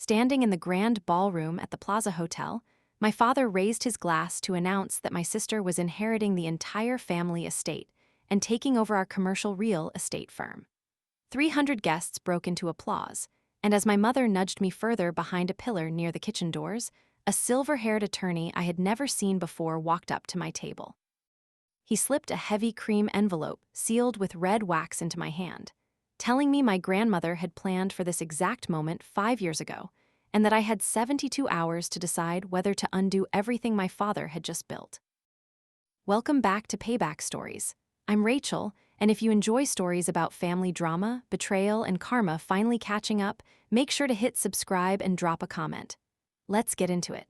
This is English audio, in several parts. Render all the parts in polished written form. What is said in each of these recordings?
Standing in the grand ballroom at the Plaza Hotel, my father raised his glass to announce that my sister was inheriting the entire family estate and taking over our commercial real estate firm. 300 guests broke into applause, and as my mother nudged me further behind a pillar near the kitchen doors, a silver-haired attorney I had never seen before walked up to my table. He slipped a heavy cream envelope sealed with red wax into my hand, telling me my grandmother had planned for this exact moment 5 years ago, and that I had 72 hours to decide whether to undo everything my father had just built. Welcome back to Payback Stories. I'm Rachel, and if you enjoy stories about family drama, betrayal, and karma finally catching up, make sure to hit subscribe and drop a comment. Let's get into it.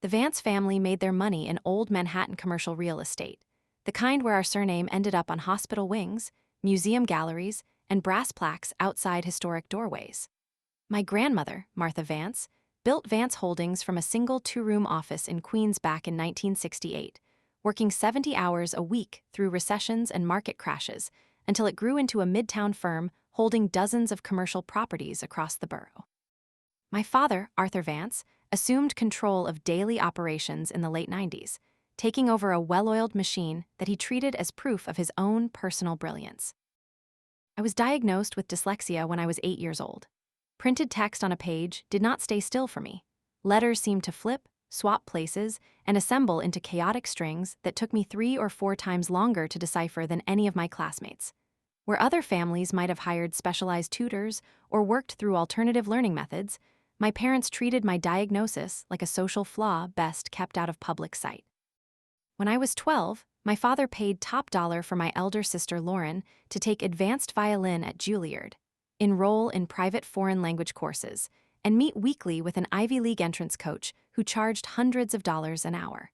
The Vance family made their money in old Manhattan commercial real estate, the kind where our surname ended up on hospital wings, museum galleries, and brass plaques outside historic doorways. My grandmother, Martha Vance, built Vance Holdings from a single two-room office in Queens back in 1968, working 70 hours a week through recessions and market crashes until it grew into a midtown firm holding dozens of commercial properties across the borough. My father, Arthur Vance, assumed control of daily operations in the late 90s, taking over a well-oiled machine that he treated as proof of his own personal brilliance. I was diagnosed with dyslexia when I was 8 years old. Printed text on a page did not stay still for me. Letters seemed to flip, swap places, and assemble into chaotic strings that took me 3 or 4 times longer to decipher than any of my classmates. Where other families might have hired specialized tutors or worked through alternative learning methods, my parents treated my diagnosis like a social flaw best kept out of public sight. When I was 12, my father paid top dollar for my elder sister Lauren to take advanced violin at Juilliard, enroll in private foreign language courses, and meet weekly with an Ivy League entrance coach who charged hundreds of dollars an hour.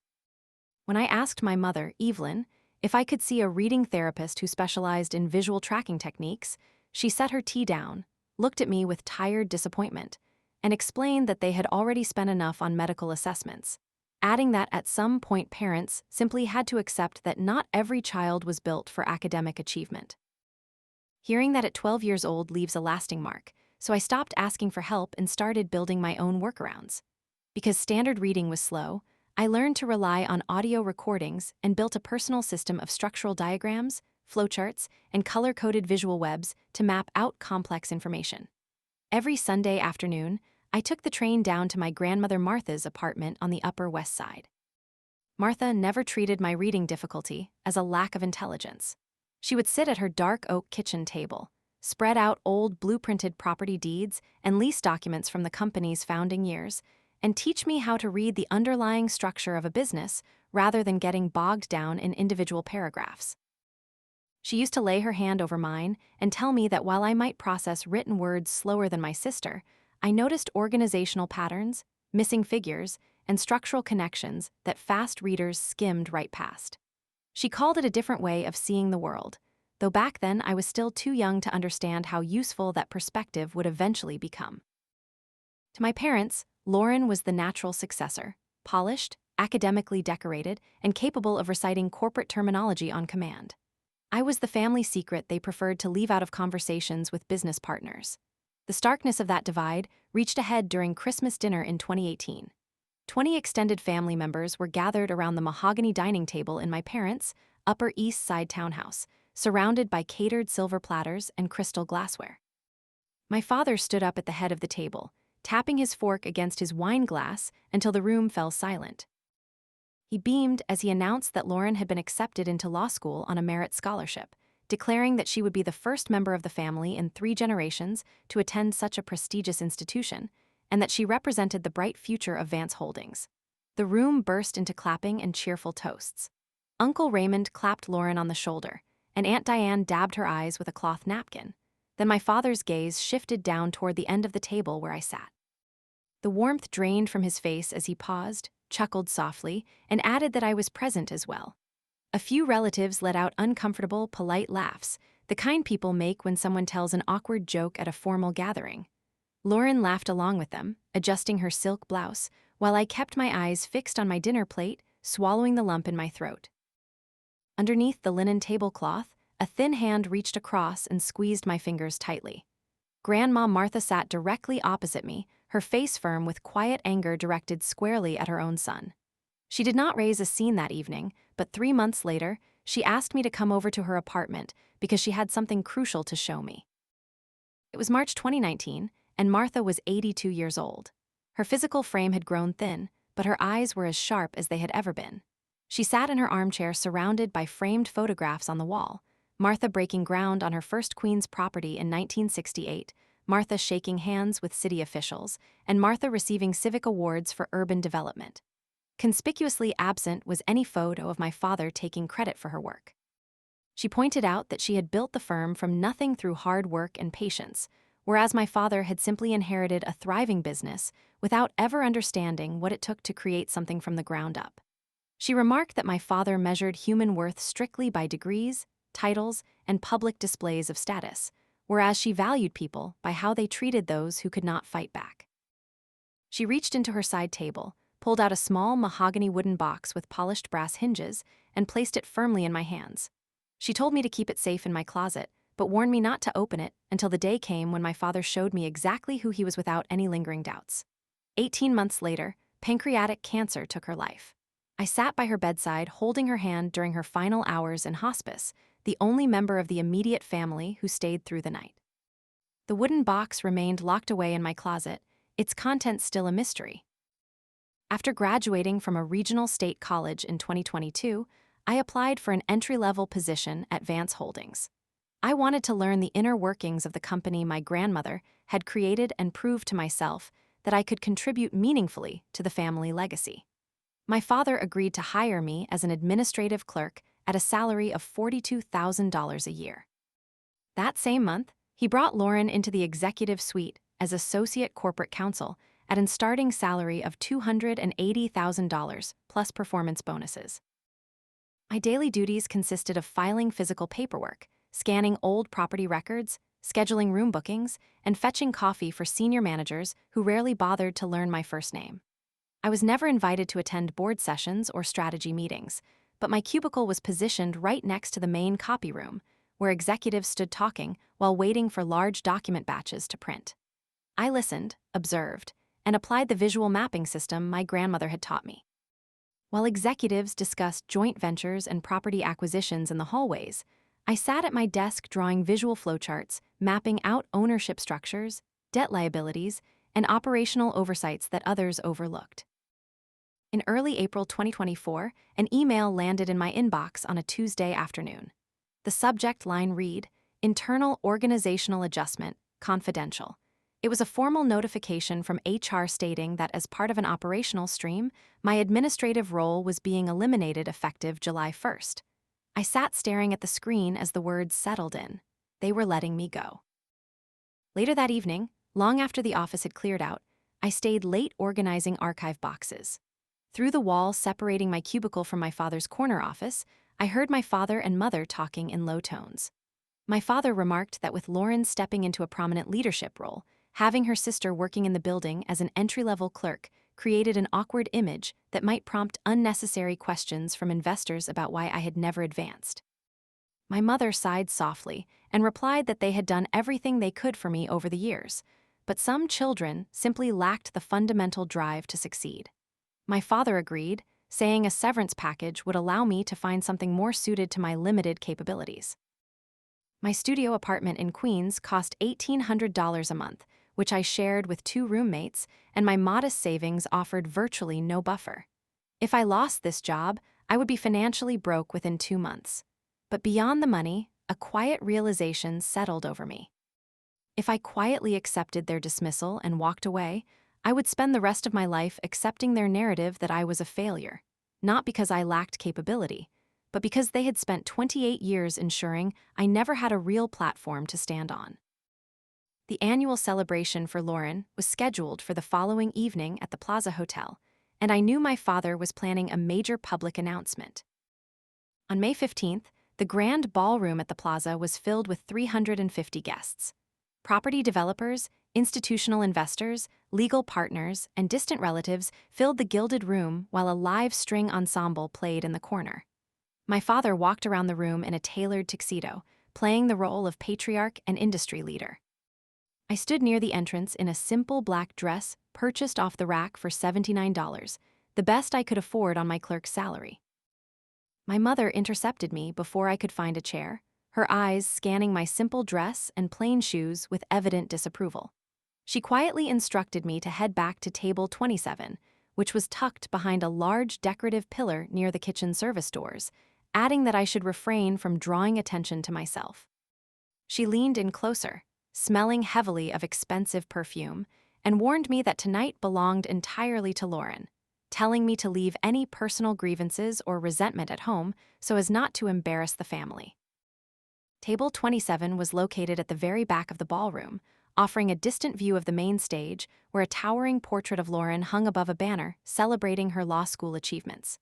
When I asked my mother, Evelyn, if I could see a reading therapist who specialized in visual tracking techniques, she set her tea down, looked at me with tired disappointment, and explained that they had already spent enough on medical assessments, adding that at some point parents simply had to accept that not every child was built for academic achievement. Hearing that at 12 years old leaves a lasting mark, so I stopped asking for help and started building my own workarounds. Because standard reading was slow, I learned to rely on audio recordings and built a personal system of structural diagrams, flowcharts, and color-coded visual webs to map out complex information. Every Sunday afternoon, I took the train down to my grandmother Martha's apartment on the Upper West Side. Martha never treated my reading difficulty as a lack of intelligence. She would sit at her dark oak kitchen table, spread out old blueprinted property deeds and lease documents from the company's founding years, and teach me how to read the underlying structure of a business rather than getting bogged down in individual paragraphs. She used to lay her hand over mine and tell me that while I might process written words slower than my sister, I noticed organizational patterns, missing figures, and structural connections that fast readers skimmed right past. She called it a different way of seeing the world, though back then I was still too young to understand how useful that perspective would eventually become. To my parents, Lauren was the natural successor, polished, academically decorated, and capable of reciting corporate terminology on command. I was the family secret they preferred to leave out of conversations with business partners. The starkness of that divide reached a head during Christmas dinner in 2018. 20 extended family members were gathered around the mahogany dining table in my parents' Upper East Side townhouse, surrounded by catered silver platters and crystal glassware. My father stood up at the head of the table, tapping his fork against his wine glass until the room fell silent. He beamed as he announced that Lauren had been accepted into law school on a merit scholarship, declaring that she would be the first member of the family in 3 generations to attend such a prestigious institution, and that she represented the bright future of Vance Holdings. The room burst into clapping and cheerful toasts. Uncle Raymond clapped Lauren on the shoulder, and Aunt Diane dabbed her eyes with a cloth napkin. Then my father's gaze shifted down toward the end of the table where I sat. The warmth drained from his face as he paused, chuckled softly, and added that I was present as well. A few relatives let out uncomfortable, polite laughs, the kind people make when someone tells an awkward joke at a formal gathering. Lauren laughed along with them, adjusting her silk blouse, while I kept my eyes fixed on my dinner plate, swallowing the lump in my throat. Underneath the linen tablecloth, a thin hand reached across and squeezed my fingers tightly. Grandma Martha sat directly opposite me, her face firm with quiet anger directed squarely at her own son. She did not raise a scene that evening, but 3 months later, she asked me to come over to her apartment because she had something crucial to show me. It was March 2019, and Martha was 82 years old. Her physical frame had grown thin, but her eyes were as sharp as they had ever been. She sat in her armchair surrounded by framed photographs on the wall, Martha breaking ground on her first Queens property in 1968, Martha shaking hands with city officials, and Martha receiving civic awards for urban development. Conspicuously absent was any photo of my father taking credit for her work. She pointed out that she had built the firm from nothing through hard work and patience, whereas my father had simply inherited a thriving business without ever understanding what it took to create something from the ground up. She remarked that my father measured human worth strictly by degrees, titles, and public displays of status, whereas she valued people by how they treated those who could not fight back. She reached into her side table, pulled out a small mahogany wooden box with polished brass hinges, and placed it firmly in my hands. She told me to keep it safe in my closet, but warned me not to open it until the day came when my father showed me exactly who he was without any lingering doubts. 18 months later, pancreatic cancer took her life. I sat by her bedside holding her hand during her final hours in hospice, the only member of the immediate family who stayed through the night. The wooden box remained locked away in my closet, its contents still a mystery. After graduating from a regional state college in 2022, I applied for an entry-level position at Vance Holdings. I wanted to learn the inner workings of the company my grandmother had created and prove to myself that I could contribute meaningfully to the family legacy. My father agreed to hire me as an administrative clerk at a salary of $42,000 a year. That same month, he brought Lauren into the executive suite as associate corporate counsel at a starting salary of $280,000 plus performance bonuses. My daily duties consisted of filing physical paperwork, scanning old property records, scheduling room bookings, and fetching coffee for senior managers who rarely bothered to learn my first name. I was never invited to attend board sessions or strategy meetings, but my cubicle was positioned right next to the main copy room, where executives stood talking while waiting for large document batches to print. I listened, observed, and applied the visual mapping system my grandmother had taught me. While executives discussed joint ventures and property acquisitions in the hallways, I sat at my desk drawing visual flowcharts, mapping out ownership structures, debt liabilities, and operational oversights that others overlooked. In early April 2024, an email landed in my inbox on a Tuesday afternoon. The subject line read, "Internal Organizational Adjustment, Confidential." It was a formal notification from HR stating that as part of an operational stream, my administrative role was being eliminated effective July 1st. I sat staring at the screen as the words settled in. They were letting me go. Later that evening, long after the office had cleared out, I stayed late organizing archive boxes. Through the wall separating my cubicle from my father's corner office, I heard my father and mother talking in low tones. My father remarked that with Lauren stepping into a prominent leadership role, having her sister working in the building as an entry-level clerk created an awkward image that might prompt unnecessary questions from investors about why I had never advanced. My mother sighed softly and replied that they had done everything they could for me over the years, but some children simply lacked the fundamental drive to succeed. My father agreed, saying a severance package would allow me to find something more suited to my limited capabilities. My studio apartment in Queens cost $1,800 a month, which I shared with 2 roommates, and my modest savings offered virtually no buffer. If I lost this job, I would be financially broke within 2 months. But beyond the money, a quiet realization settled over me. If I quietly accepted their dismissal and walked away, I would spend the rest of my life accepting their narrative that I was a failure, not because I lacked capability, but because they had spent 28 years ensuring I never had a real platform to stand on. The annual celebration for Lauren was scheduled for the following evening at the Plaza Hotel, and I knew my father was planning a major public announcement. On May 15th, the grand ballroom at the Plaza was filled with 350 guests. Property developers, institutional investors, legal partners, and distant relatives filled the gilded room while a live string ensemble played in the corner. My father walked around the room in a tailored tuxedo, playing the role of patriarch and industry leader. I stood near the entrance in a simple black dress purchased off the rack for $79, the best I could afford on my clerk's salary. My mother intercepted me before I could find a chair, her eyes scanning my simple dress and plain shoes with evident disapproval. She quietly instructed me to head back to table 27, which was tucked behind a large decorative pillar near the kitchen service doors, adding that I should refrain from drawing attention to myself. She leaned in closer, smelling heavily of expensive perfume, and warned me that tonight belonged entirely to Lauren, telling me to leave any personal grievances or resentment at home so as not to embarrass the family. Table 27 was located at the very back of the ballroom, offering a distant view of the main stage where a towering portrait of Lauren hung above a banner celebrating her law school achievements.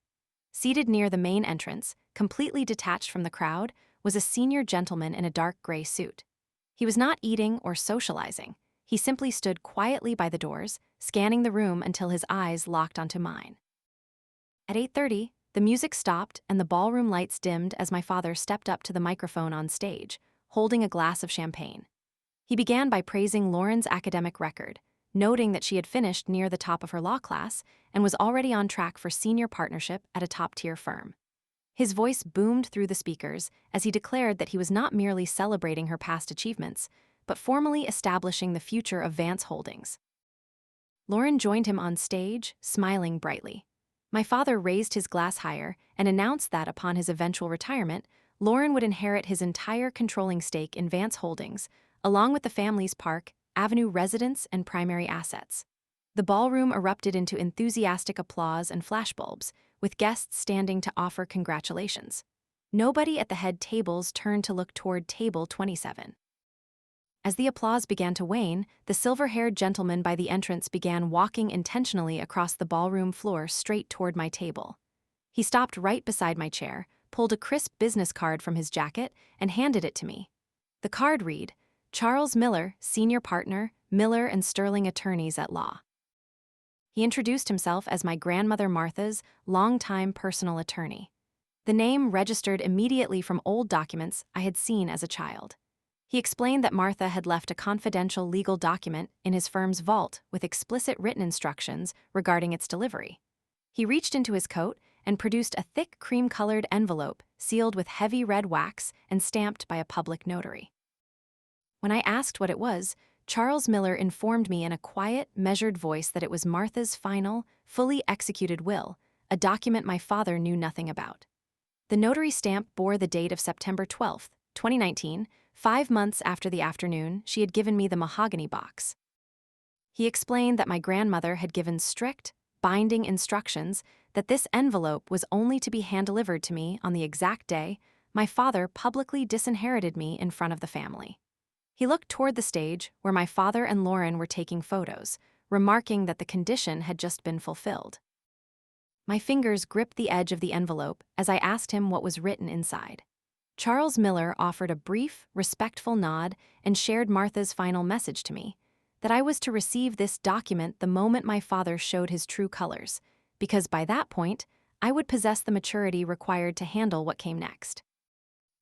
Seated near the main entrance, completely detached from the crowd, was a senior gentleman in a dark gray suit. He was not eating or socializing. He simply stood quietly by the doors, scanning the room until his eyes locked onto mine. At 8:30, the music stopped and the ballroom lights dimmed as my father stepped up to the microphone on stage, holding a glass of champagne. He began by praising Lauren's academic record, noting that she had finished near the top of her law class and was already on track for senior partnership at a top-tier firm. His voice boomed through the speakers as he declared that he was not merely celebrating her past achievements, but formally establishing the future of Vance Holdings. Lauren joined him on stage, smiling brightly. My father raised his glass higher and announced that upon his eventual retirement, Lauren would inherit his entire controlling stake in Vance Holdings, along with the family's Park Avenue residence and primary assets. The ballroom erupted into enthusiastic applause and flashbulbs, with guests standing to offer congratulations. Nobody at the head tables turned to look toward table 27. As the applause began to wane, the silver-haired gentleman by the entrance began walking intentionally across the ballroom floor straight toward my table. He stopped right beside my chair, pulled a crisp business card from his jacket, and handed it to me. The card read, Charles Miller, Senior Partner, Miller and Sterling Attorneys at Law. He introduced himself as my grandmother Martha's longtime personal attorney. The name registered immediately from old documents I had seen as a child. He explained that Martha had left a confidential legal document in his firm's vault with explicit written instructions regarding its delivery. He reached into his coat and produced a thick cream-colored envelope sealed with heavy red wax and stamped by a public notary. When I asked what it was, Charles Miller informed me in a quiet, measured voice that it was Martha's final, fully executed will, a document my father knew nothing about. The notary stamp bore the date of September 12, 2019, 5 months after the afternoon she had given me the mahogany box. He explained that my grandmother had given strict, binding instructions that this envelope was only to be hand-delivered to me on the exact day my father publicly disinherited me in front of the family. He looked toward the stage where my father and Lauren were taking photos, remarking that the condition had just been fulfilled. My fingers gripped the edge of the envelope as I asked him what was written inside. Charles Miller offered a brief, respectful nod and shared Martha's final message to me, that I was to receive this document the moment my father showed his true colors, because by that point, I would possess the maturity required to handle what came next.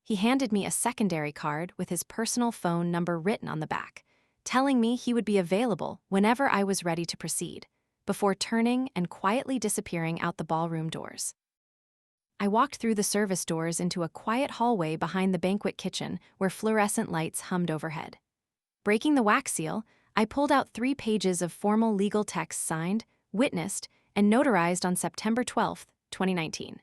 He handed me a secondary card with his personal phone number written on the back, telling me he would be available whenever I was ready to proceed, before turning and quietly disappearing out the ballroom doors. I walked through the service doors into a quiet hallway behind the banquet kitchen where fluorescent lights hummed overhead. Breaking the wax seal, I pulled out 3 pages of formal legal text signed, witnessed, and notarized on September 12, 2019.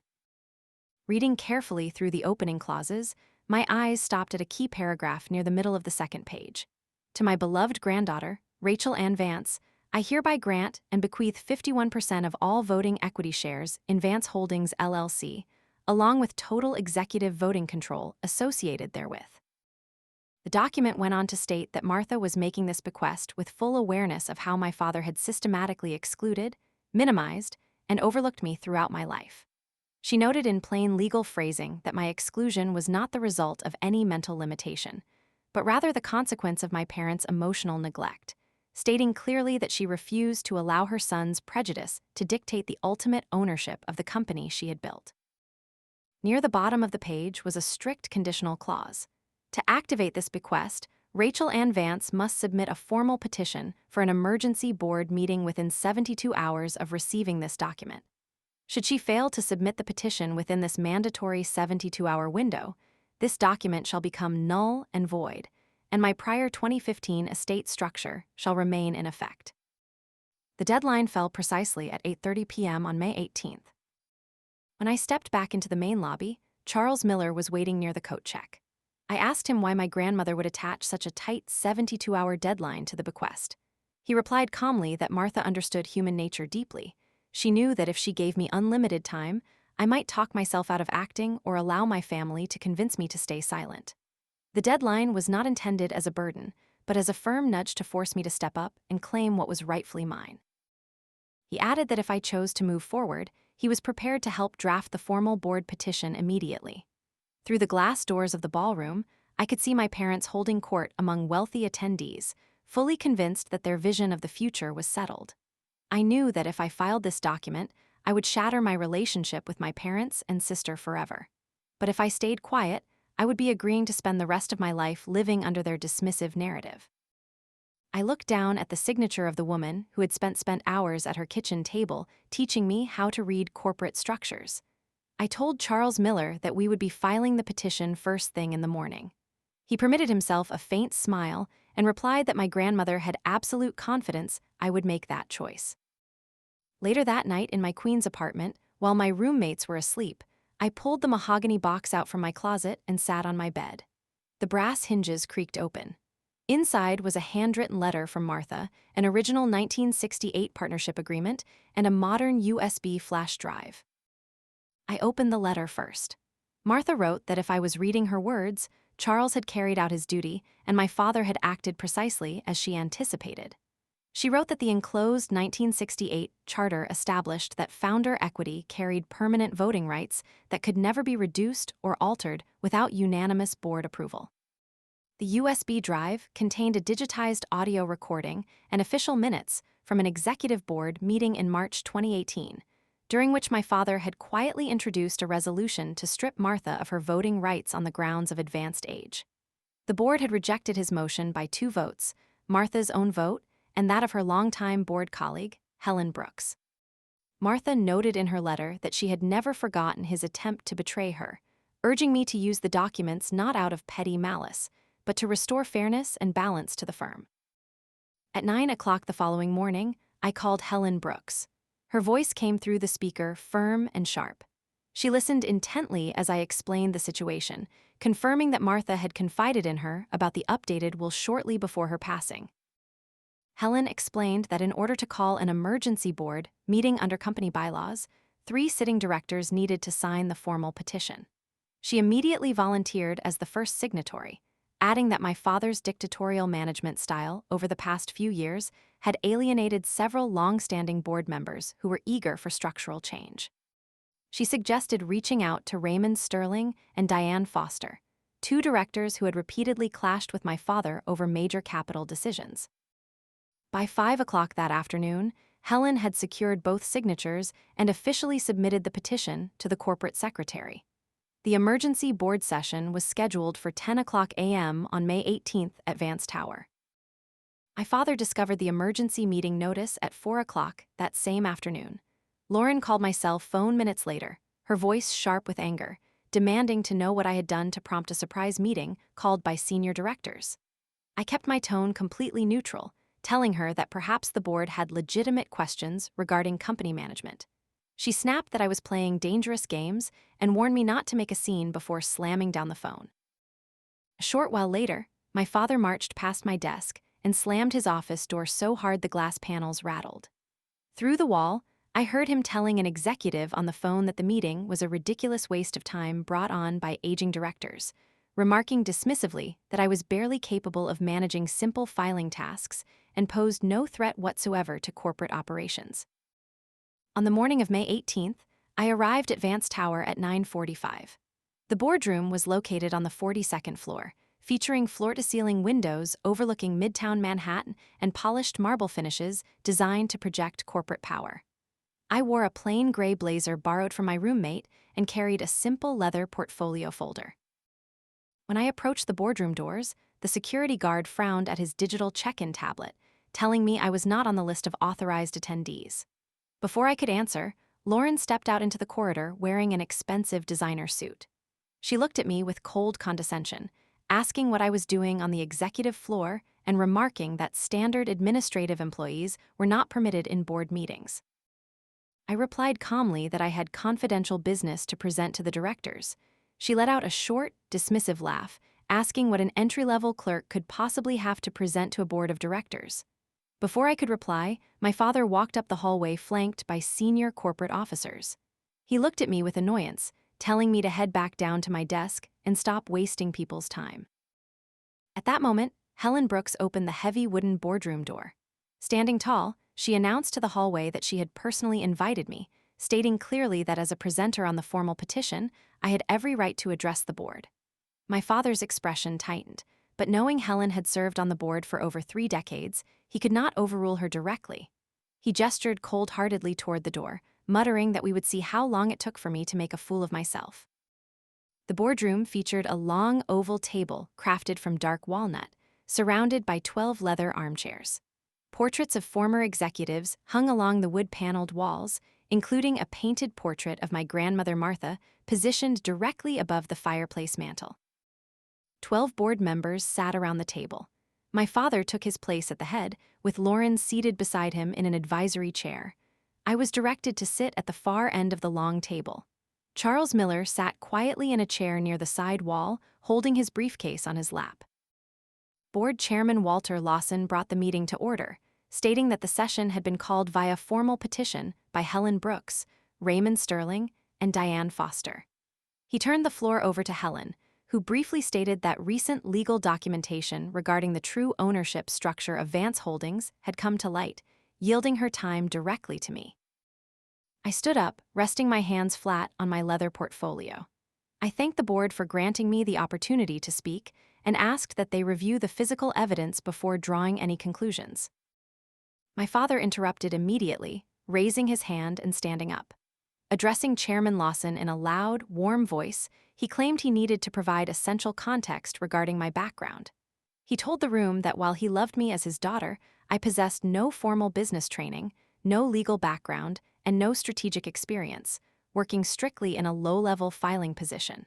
Reading carefully through the opening clauses, my eyes stopped at a key paragraph near the middle of the second page. To my beloved granddaughter, Rachel Ann Vance, I hereby grant and bequeath 51% of all voting equity shares in Vance Holdings LLC, along with total executive voting control associated therewith. The document went on to state that Martha was making this bequest with full awareness of how my father had systematically excluded, minimized, and overlooked me throughout my life. She noted in plain legal phrasing that my exclusion was not the result of any mental limitation, but rather the consequence of my parents' emotional neglect, stating clearly that she refused to allow her son's prejudice to dictate the ultimate ownership of the company she had built. Near the bottom of the page was a strict conditional clause. To activate this bequest, Rachel Ann Vance must submit a formal petition for an emergency board meeting within 72 hours of receiving this document. Should she fail to submit the petition within this mandatory 72-hour window, this document shall become null and void, and my prior 2015 estate structure shall remain in effect. The deadline fell precisely at 8:30 p.m. on May 18th. When I stepped back into the main lobby, Charles Miller was waiting near the coat check. I asked him why my grandmother would attach such a tight 72-hour deadline to the bequest. He replied calmly that Martha understood human nature deeply. She knew that if she gave me unlimited time, I might talk myself out of acting or allow my family to convince me to stay silent. The deadline was not intended as a burden, but as a firm nudge to force me to step up and claim what was rightfully mine. He added that if I chose to move forward, he was prepared to help draft the formal board petition immediately. Through the glass doors of the ballroom, I could see my parents holding court among wealthy attendees, fully convinced that their vision of the future was settled. I knew that if I filed this document, I would shatter my relationship with my parents and sister forever. But if I stayed quiet, I would be agreeing to spend the rest of my life living under their dismissive narrative. I looked down at the signature of the woman who had spent hours at her kitchen table teaching me how to read corporate structures. I told Charles Miller that we would be filing the petition first thing in the morning. He permitted himself a faint smile and replied that my grandmother had absolute confidence I would make that choice. Later that night in my Queens apartment, while my roommates were asleep, I pulled the mahogany box out from my closet and sat on my bed. The brass hinges creaked open. Inside was a handwritten letter from Martha, an original 1968 partnership agreement, and a modern USB flash drive. I opened the letter first. Martha wrote that if I was reading her words, Charles had carried out his duty and my father had acted precisely as she anticipated. She wrote that the enclosed 1968 charter established that founder equity carried permanent voting rights that could never be reduced or altered without unanimous board approval. The USB drive contained a digitized audio recording and official minutes from an executive board meeting in March 2018, during which my father had quietly introduced a resolution to strip Martha of her voting rights on the grounds of advanced age. The board had rejected his motion by 2 votes, Martha's own vote and that of her longtime board colleague, Helen Brooks. Martha noted in her letter that she had never forgotten his attempt to betray her, urging me to use the documents not out of petty malice, but to restore fairness and balance to the firm. At 9 o'clock the following morning, I called Helen Brooks. Her voice came through the speaker firm and sharp. She listened intently as I explained the situation, confirming that Martha had confided in her about the updated will shortly before her passing. Helen explained that in order to call an emergency board meeting under company bylaws, 3 sitting directors needed to sign the formal petition. She immediately volunteered as the first signatory, adding that my father's dictatorial management style over the past few years had alienated several long-standing board members who were eager for structural change. She suggested reaching out to Raymond Sterling and Diane Foster, 2 directors who had repeatedly clashed with my father over major capital decisions. By 5 o'clock that afternoon, Helen had secured both signatures and officially submitted the petition to the corporate secretary. The emergency board session was scheduled for 10 o'clock a.m. on May 18th at Vance Tower. My father discovered the emergency meeting notice at 4 o'clock that same afternoon. Lauren called my cell phone minutes later, her voice sharp with anger, demanding to know what I had done to prompt a surprise meeting called by senior directors. I kept my tone completely neutral, telling her that perhaps the board had legitimate questions regarding company management. She snapped that I was playing dangerous games and warned me not to make a scene before slamming down the phone. A short while later, my father marched past my desk and slammed his office door so hard the glass panels rattled. Through the wall, I heard him telling an executive on the phone that the meeting was a ridiculous waste of time brought on by aging directors, remarking dismissively that I was barely capable of managing simple filing tasks and posed no threat whatsoever to corporate operations. On the morning of May 18th, I arrived at Vance Tower at 9:45. The boardroom was located on the 42nd floor, featuring floor-to-ceiling windows overlooking Midtown Manhattan and polished marble finishes designed to project corporate power. I wore a plain gray blazer borrowed from my roommate and carried a simple leather portfolio folder. When I approached the boardroom doors, the security guard frowned at his digital check-in tablet, telling me I was not on the list of authorized attendees. Before I could answer, Lauren stepped out into the corridor wearing an expensive designer suit. She looked at me with cold condescension, asking what I was doing on the executive floor and remarking that standard administrative employees were not permitted in board meetings. I replied calmly that I had confidential business to present to the directors. She let out a short, dismissive laugh, asking what an entry-level clerk could possibly have to present to a board of directors. Before I could reply, my father walked up the hallway flanked by senior corporate officers. He looked at me with annoyance, telling me to head back down to my desk and stop wasting people's time. At that moment, Helen Brooks opened the heavy wooden boardroom door. Standing tall, she announced to the hallway that she had personally invited me, stating clearly that as a presenter on the formal petition, I had every right to address the board. My father's expression tightened, but knowing Helen had served on the board for over 3 decades, he could not overrule her directly. He gestured cold-heartedly toward the door, muttering that we would see how long it took for me to make a fool of myself. The boardroom featured a long oval table crafted from dark walnut, surrounded by 12 leather armchairs. Portraits of former executives hung along the wood-paneled walls, including a painted portrait of my grandmother Martha positioned directly above the fireplace mantel. 12 board members sat around the table. My father took his place at the head, with Lauren seated beside him in an advisory chair. I was directed to sit at the far end of the long table. Charles Miller sat quietly in a chair near the side wall, holding his briefcase on his lap. Board Chairman Walter Lawson brought the meeting to order, stating that the session had been called via formal petition by Helen Brooks, Raymond Sterling, and Diane Foster. He turned the floor over to Helen, who briefly stated that recent legal documentation regarding the true ownership structure of Vance Holdings had come to light, yielding her time directly to me. I stood up, resting my hands flat on my leather portfolio. I thanked the board for granting me the opportunity to speak and asked that they review the physical evidence before drawing any conclusions. My father interrupted immediately, raising his hand and standing up. Addressing Chairman Lawson in a loud, warm voice, he claimed he needed to provide essential context regarding my background. He told the room that while he loved me as his daughter, I possessed no formal business training, no legal background, and no strategic experience, working strictly in a low-level filing position.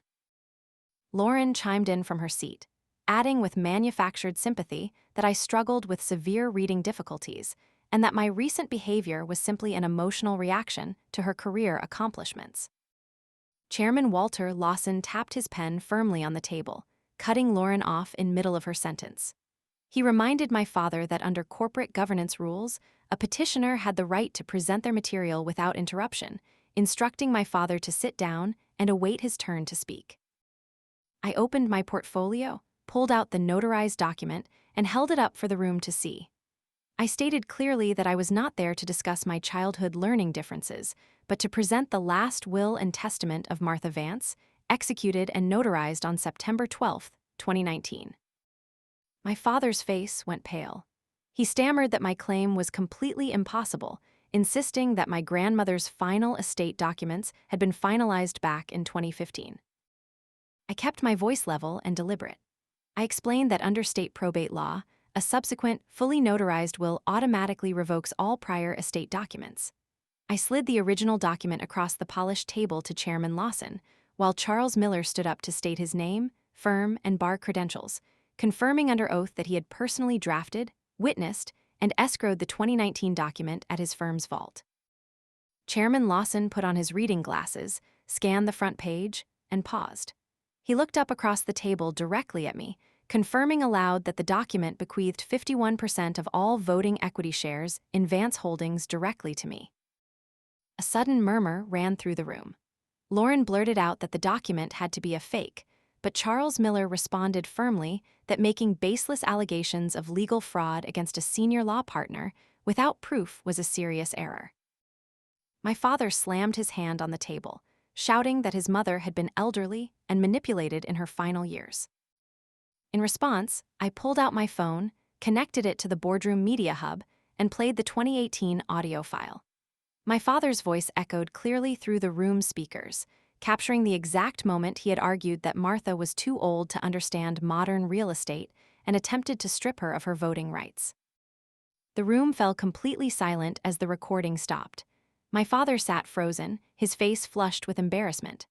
Lauren chimed in from her seat, adding with manufactured sympathy that I struggled with severe reading difficulties and that my recent behavior was simply an emotional reaction to her career accomplishments. Chairman Walter Lawson tapped his pen firmly on the table, cutting Lauren off in middle of her sentence. He reminded my father that under corporate governance rules, a petitioner had the right to present their material without interruption, instructing my father to sit down and await his turn to speak. I opened my portfolio, pulled out the notarized document, and held it up for the room to see. I stated clearly that I was not there to discuss my childhood learning differences, but to present the last will and testament of Martha Vance, executed and notarized on September 12, 2019. My father's face went pale. He stammered that my claim was completely impossible, insisting that my grandmother's final estate documents had been finalized back in 2015. I kept my voice level and deliberate. I explained that under state probate law, a subsequent, fully notarized will automatically revokes all prior estate documents. I slid the original document across the polished table to Chairman Lawson, while Charles Miller stood up to state his name, firm, and bar credentials, confirming under oath that he had personally drafted, witnessed, and escrowed the 2019 document at his firm's vault. Chairman Lawson put on his reading glasses, scanned the front page, and paused. He looked up across the table directly at me, confirming aloud that the document bequeathed 51% of all voting equity shares in Vance Holdings directly to me. A sudden murmur ran through the room. Lauren blurted out that the document had to be a fake, but Charles Miller responded firmly that making baseless allegations of legal fraud against a senior law partner without proof was a serious error. My father slammed his hand on the table, shouting that his mother had been elderly and manipulated in her final years. In response, I pulled out my phone, connected it to the boardroom media hub, and played the 2018 audio file. My father's voice echoed clearly through the room's speakers, capturing the exact moment he had argued that Martha was too old to understand modern real estate and attempted to strip her of her voting rights. The room fell completely silent as the recording stopped. My father sat frozen, his face flushed with embarrassment.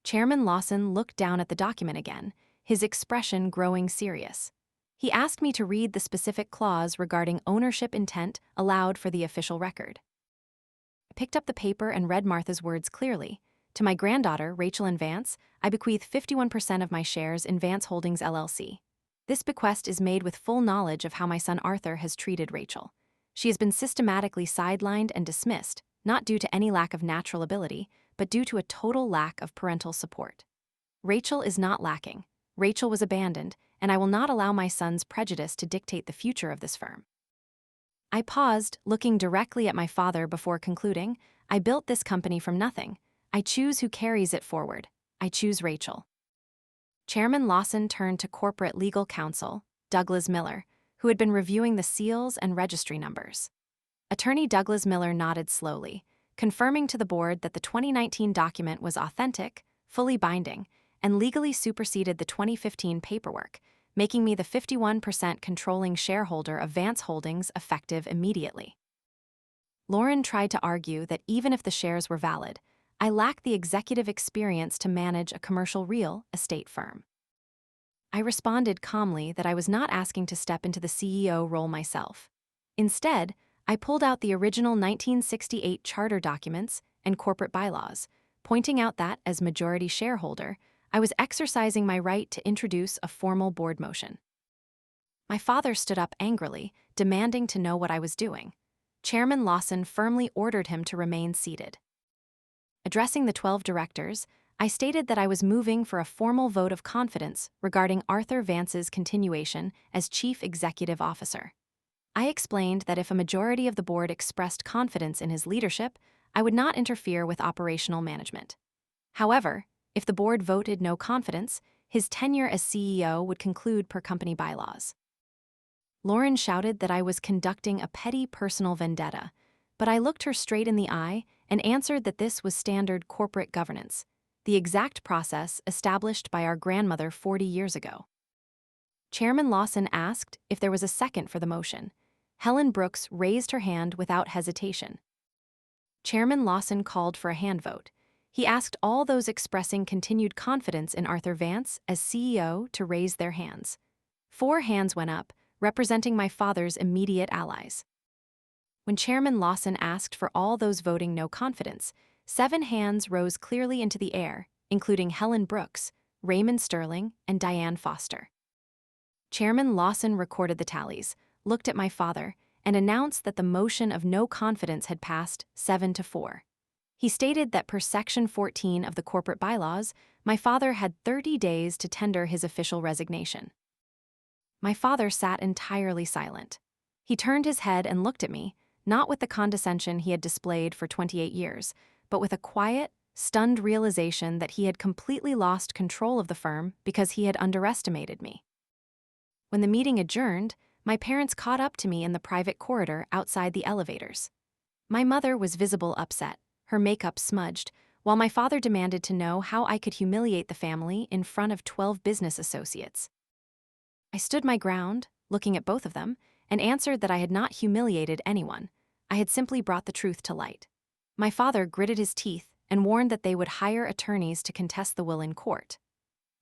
Chairman Lawson looked down at the document again, his expression growing serious. He asked me to read the specific clause regarding ownership intent aloud for the official record. I picked up the paper and read Martha's words clearly. To my granddaughter, Rachel and Vance, I bequeath 51% of my shares in Vance Holdings LLC. This bequest is made with full knowledge of how my son Arthur has treated Rachel. She has been systematically sidelined and dismissed, not due to any lack of natural ability, but due to a total lack of parental support. Rachel is not lacking. Rachel was abandoned, and I will not allow my son's prejudice to dictate the future of this firm. I paused, looking directly at my father before concluding, I built this company from nothing. I choose who carries it forward. I choose Rachel. Chairman Lawson turned to corporate legal counsel, Douglas Miller, who had been reviewing the seals and registry numbers. Attorney Douglas Miller nodded slowly, confirming to the board that the 2019 document was authentic, fully binding, and legally superseded the 2015 paperwork, making me the 51% controlling shareholder of Vance Holdings effective immediately. Lauren tried to argue that even if the shares were valid, I lacked the executive experience to manage a commercial real estate firm. I responded calmly that I was not asking to step into the CEO role myself. Instead, I pulled out the original 1968 charter documents and corporate bylaws, pointing out that, as majority shareholder, I was exercising my right to introduce a formal board motion. My father stood up angrily, demanding to know what I was doing. Chairman Lawson firmly ordered him to remain seated. Addressing the 12 directors, I stated that I was moving for a formal vote of confidence regarding Arthur Vance's continuation as Chief Executive Officer. I explained that if a majority of the board expressed confidence in his leadership, I would not interfere with operational management. However, if the board voted no confidence, his tenure as CEO would conclude per company bylaws. Lauren shouted that I was conducting a petty personal vendetta, but I looked her straight in the eye and answered that this was standard corporate governance, the exact process established by our grandmother 40 years ago. Chairman Lawson asked if there was a second for the motion. Helen Brooks raised her hand without hesitation. Chairman Lawson called for a hand vote. He asked all those expressing continued confidence in Arthur Vance as CEO to raise their hands. 4 hands went up, representing my father's immediate allies. When Chairman Lawson asked for all those voting no confidence, 7 hands rose clearly into the air, including Helen Brooks, Raymond Sterling, and Diane Foster. Chairman Lawson recorded the tallies, looked at my father, and announced that the motion of no confidence had passed 7-4. He stated that per Section 14 of the corporate bylaws, my father had 30 days to tender his official resignation. My father sat entirely silent. He turned his head and looked at me, not with the condescension he had displayed for 28 years, but with a quiet, stunned realization that he had completely lost control of the firm because he had underestimated me. When the meeting adjourned, my parents caught up to me in the private corridor outside the elevators. My mother was visible upset, her makeup smudged, while my father demanded to know how I could humiliate the family in front of 12 business associates. I stood my ground, looking at both of them, and answered that I had not humiliated anyone. I had simply brought the truth to light. My father gritted his teeth and warned that they would hire attorneys to contest the will in court.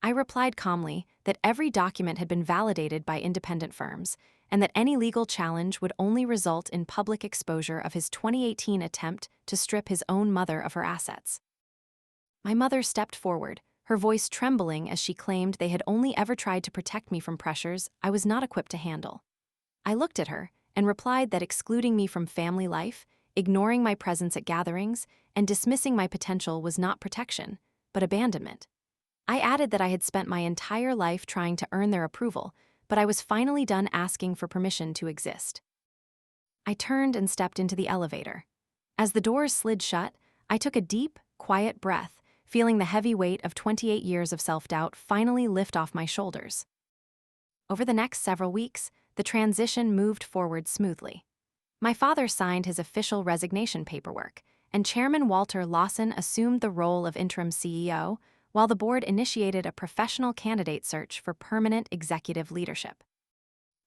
I replied calmly that every document had been validated by independent firms and that any legal challenge would only result in public exposure of his 2018 attempt to strip his own mother of her assets. My mother stepped forward, her voice trembling as she claimed they had only ever tried to protect me from pressures I was not equipped to handle. I looked at her and replied that excluding me from family life, ignoring my presence at gatherings, and dismissing my potential was not protection, but abandonment. I added that I had spent my entire life trying to earn their approval, but I was finally done asking for permission to exist. I turned and stepped into the elevator. As the doors slid shut, I took a deep, quiet breath, feeling the heavy weight of 28 years of self-doubt finally lift off my shoulders. Over the next several weeks, the transition moved forward smoothly. My father signed his official resignation paperwork, and Chairman Walter Lawson assumed the role of interim CEO, while the board initiated a professional candidate search for permanent executive leadership.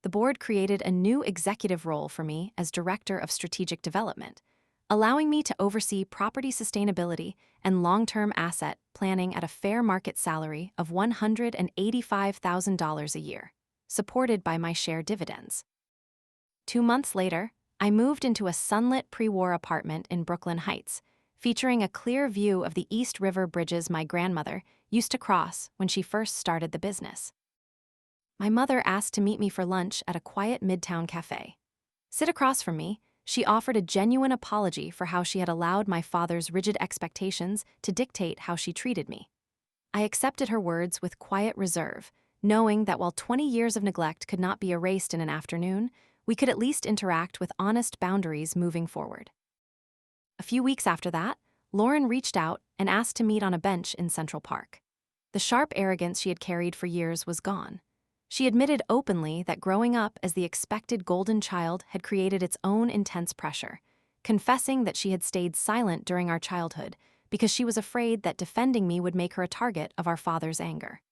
The board created a new executive role for me as Director of Strategic Development, allowing me to oversee property sustainability and long-term asset planning at a fair market salary of $185,000 a year, supported by my share dividends. 2 months later, I moved into a sunlit pre-war apartment in Brooklyn Heights, featuring a clear view of the East River bridges my grandmother used to cross when she first started the business. My mother asked to meet me for lunch at a quiet midtown cafe. Sit across from me, she offered a genuine apology for how she had allowed my father's rigid expectations to dictate how she treated me. I accepted her words with quiet reserve, knowing that while 20 years of neglect could not be erased in an afternoon, we could at least interact with honest boundaries moving forward. A few weeks after that, Lauren reached out and asked to meet on a bench in Central Park. The sharp arrogance she had carried for years was gone. She admitted openly that growing up as the expected golden child had created its own intense pressure, confessing that she had stayed silent during our childhood because she was afraid that defending me would make her a target of our father's anger.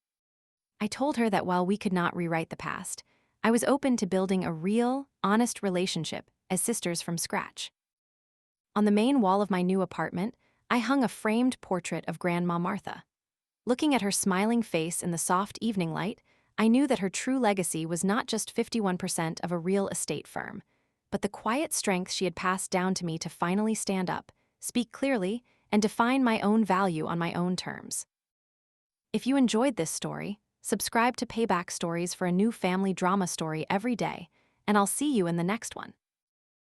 I told her that while we could not rewrite the past, I was open to building a real, honest relationship as sisters from scratch. On the main wall of my new apartment, I hung a framed portrait of Grandma Martha. Looking at her smiling face in the soft evening light, I knew that her true legacy was not just 51% of a real estate firm, but the quiet strength she had passed down to me to finally stand up, speak clearly, and define my own value on my own terms. If you enjoyed this story, subscribe to Payback Stories for a new family drama story every day, and I'll see you in the next one.